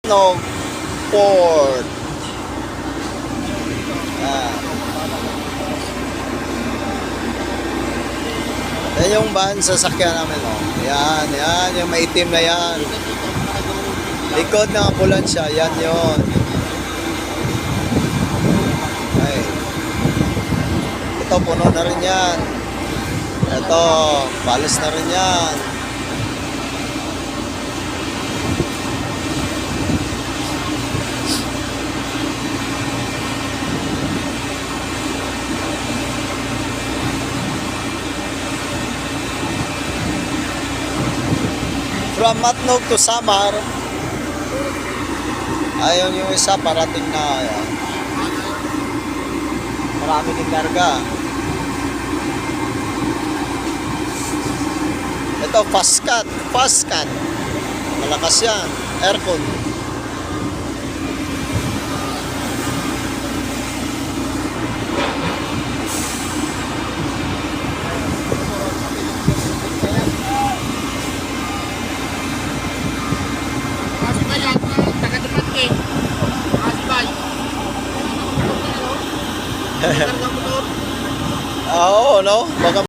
No port. Yan. Yan yung van sasakyan namin, oh. Yan, yan, yung maitim na yan. Likod ng ambulansya, yan yon. Ay. Ito, puno na rin yan. Ito, balis na rin yan. From Matnog to Samar. Ayun yung isa, parating na. Ayan. Marami din karga. Ito, fast cut. Fast cut. Malakas yan. Aircon. Oo, no? Baka